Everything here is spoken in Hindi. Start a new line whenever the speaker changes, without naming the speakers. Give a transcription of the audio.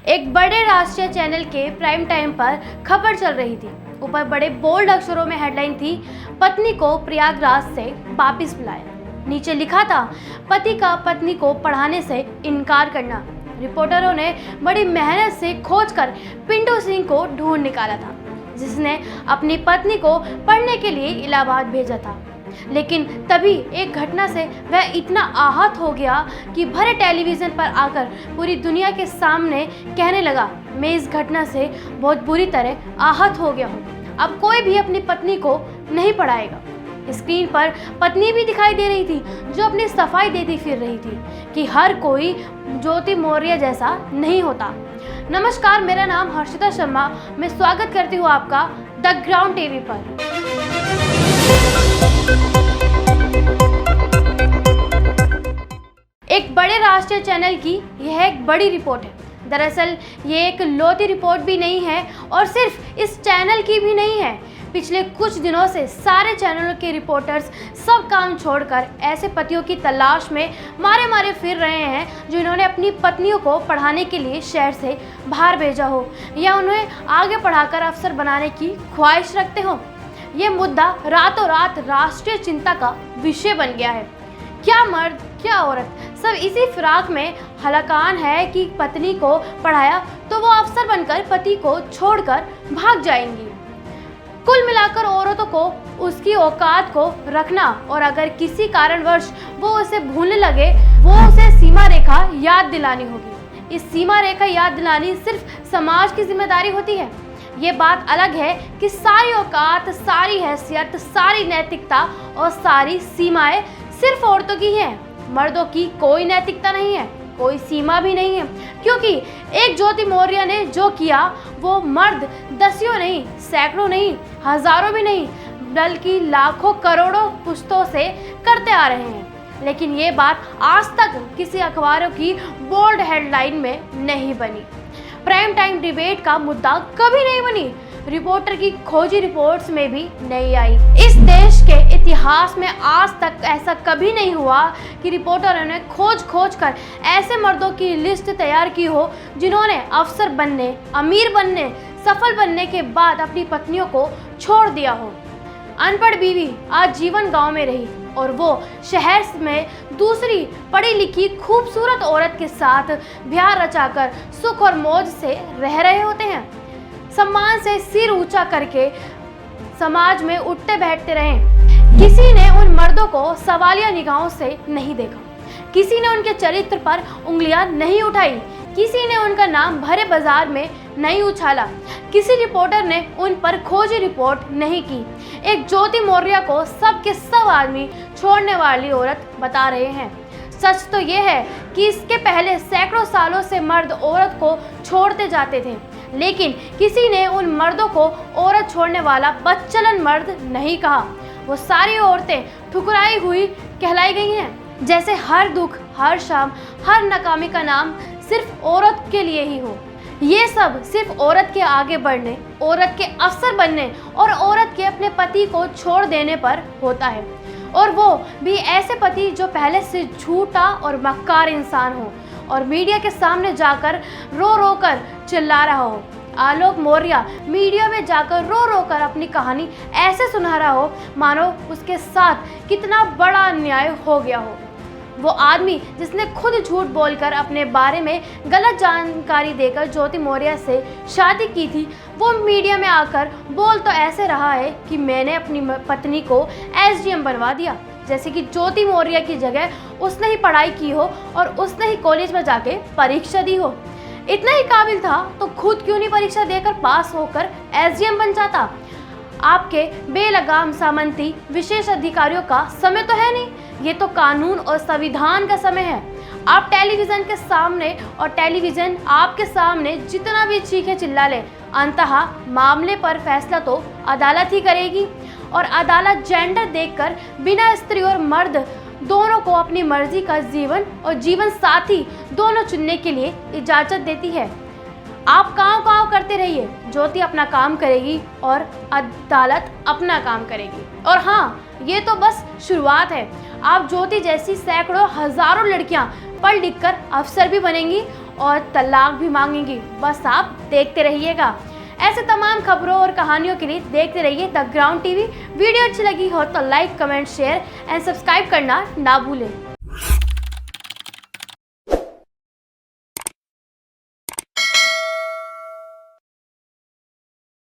एक बड़े राष्ट्रीय चैनल के प्राइम टाइम पर खबर चल रही थी। ऊपर बड़े बोल्ड अक्षरों में हेडलाइन थी, पत्नी को प्रयागराज से वापस बुलाया। नीचे लिखा था, पति का पत्नी को पढ़ाने से इनकार करना। रिपोर्टरों ने बड़ी मेहनत से खोजकर पिंटू सिंह को ढूंढ निकाला था, जिसने अपनी पत्नी को पढ़ने के लिए इलाहाबाद भेजा था। लेकिन तभी एक घटना से वह इतना आहत हो गया कि भरे टेलीविज़न पर आकर पूरी दुनिया के सामने कहने लगा, मैं इस घटना से बहुत बुरी तरह आहत हो गया हूँ। अब कोई भी अपनी पत्नी को नहीं पढ़ाएगा। स्क्रीन पर पत्नी भी दिखाई दे रही थी, जो अपनी सफाई देती फिर रही थी कि हर कोई ज्योति मौर्य जैसा नहीं होता। नमस्कार, मेरा नाम हर्षिता शर्मा। मैं स्वागत करती हूँ आपका द ग्राउंड टीवी पर। एक बड़े राष्ट्रीय चैनल की यह एक बड़ी रिपोर्ट है। दरअसल ये एक लौती रिपोर्ट भी नहीं है और सिर्फ इस चैनल की भी नहीं है। पिछले कुछ दिनों से सारे चैनलों के रिपोर्टर्स सब काम छोड़कर ऐसे पतियों की तलाश में मारे मारे फिर रहे हैं जो इन्होंने अपनी पत्नियों को पढ़ाने के लिए शहर से बाहर भेजा हो या उन्हें आगे पढ़ाकर अफसर बनाने की ख्वाहिश रखते हो। ये मुद्दा रातों रात राष्ट्रीय चिंता का विषय बन गया है। क्या मर्द क्या औरत सब इसी फिराक में हलाकान है कि पत्नी को पढ़ाया तो वो अफसर बनकर पति को छोड़कर भाग जाएंगी। कुल मिलाकर औरतों को उसकी औकात को रखना और अगर किसी कारणवश वो उसे भूलने लगे वो उसे सीमा रेखा याद दिलानी होगी। इस सीमा रेखा याद दिलानी सिर्फ समाज की जिम्मेदारी होती है। ये बात अलग है कि सारी औकात, सारी हैसियत, सारी नैतिकता और सारी सीमाएं सिर्फ औरतों की हैं। मर्दों की कोई नैतिकता नहीं है, कोई सीमा भी नहीं है, क्योंकि एक ज्योति मौर्य ने जो किया वो मर्द दसियों नहीं, सैकड़ों नहीं, हजारों भी नहीं, बल्कि लाखों करोड़ों पुश्तों से करते आ रहे हैं। लेकिन ये बात आज तक किसी अखबारों की बोल्ड हेडलाइन में नहीं बनी, प्राइम टाइम डिबेट का मुद्दा कभी नहीं बनी, रिपोर्टर की खोजी रिपोर्ट्स में भी नहीं आई। इस देश के इतिहास में आज तक ऐसा कभी नहीं हुआ कि रिपोर्टरों ने खोज कर ऐसे मर्दों की लिस्ट तैयार की हो जिन्होंने अफसर बनने, अमीर बनने, सफल बनने के बाद अपनी पत्नियों को छोड़ दिया हो। अनपढ़ बीवी आज जीवन गांव में रही और वो शहर में दूसरी पढ़ी लिखी खूबसूरत औरत के साथ ब्याह रचाकर सुख और मौज से रह रहे होते हैं। सम्मान से सिर ऊंचा करके समाज में उठते बैठते रहे। किसी ने उन मर्दों को सवालिया निगाहों से नहीं देखा, किसी ने उनके चरित्र पर उंगलियां नहीं उठाई, किसी ने उनका नाम भरे बाजार में नहीं उछाला, किसी रिपोर्टर ने उन पर खोजी रिपोर्ट नहीं की। एक ज्योति मौर्य को सब के सब आदमी छोड़ने वाली औरत बता रहे हैं। सच तो ये है कि इसके पहले सैकड़ों सालों से मर्द औरत को छोड़ते जाते थे, लेकिन किसी ने उन मर्दों को औरत छोड़ने वाला बदचलन मर्द नहीं कहा। वो सारी औरतें ठुकराई हुई कहलाई गई हैं, जैसे हर दुख, हर शाम, हर नाकामी का नाम सिर्फ औरत के लिए ही हो। ये सब सिर्फ औरत के आगे बढ़ने, औरत के अफसर बनने और औरत के अपने पति को छोड़ देने पर होता है, और वो भी ऐसे पति जो पहले से झूठा और मक्कार इंसान हो और मीडिया के सामने जाकर रो रो कर चिल्ला रहा हो। आलोक मौर्य मीडिया में जाकर रो रो कर अपनी कहानी ऐसे सुना रहा हो मानो उसके साथ कितना बड़ा अन्याय हो गया हो। वो आदमी जिसने खुद झूठ बोलकर अपने बारे में गलत जानकारी देकर ज्योति मौर्य से शादी की थी, वो मीडिया में आकर बोल तो ऐसे रहा है कि मैंने अपनी पत्नी को एसडीएम बनवा दिया, जैसे कि ज्योति मौर्य की जगह उसने ही पढ़ाई की हो और उसने ही कॉलेज में जाके परीक्षा दी हो। इतना ही काबिल था तो खुद क्यों नहीं परीक्षा देकर पास होकर एसडीएम बन जाता। आपके बेलगाम सामंती विशेष अधिकारियों का समय तो है नहीं, ये तो कानून और संविधान का समय है। आप टेलीविज़न के सामने और टेलीविज़न आपके सामने जितना भी चीखे चिल्ला ले, अंततः मामले पर फैसला तो अदालत ही करेगी, और अदालत जेंडर देखकर बिना स्त्री और मर्द दोनों को अपनी मर्जी का जीवन और जीवन साथी दोनों चुनने के लिए इजाज़त देती है। आप काँव करते रहिए, ज्योति अपना काम करेगी और अदालत अपना काम करेगी। और हाँ, ये तो बस शुरुआत है। आप ज्योति जैसी सैकड़ों हजारों लड़कियां पढ़ लिख कर अफसर भी बनेंगी और तलाक भी मांगेंगी। बस आप देखते रहिएगा। ऐसे तमाम खबरों और कहानियों के लिए देखते रहिए द ग्राउंड टीवी। वीडियो अच्छी लगी हो तो like, comment, share and subscribe करना ना भूलें।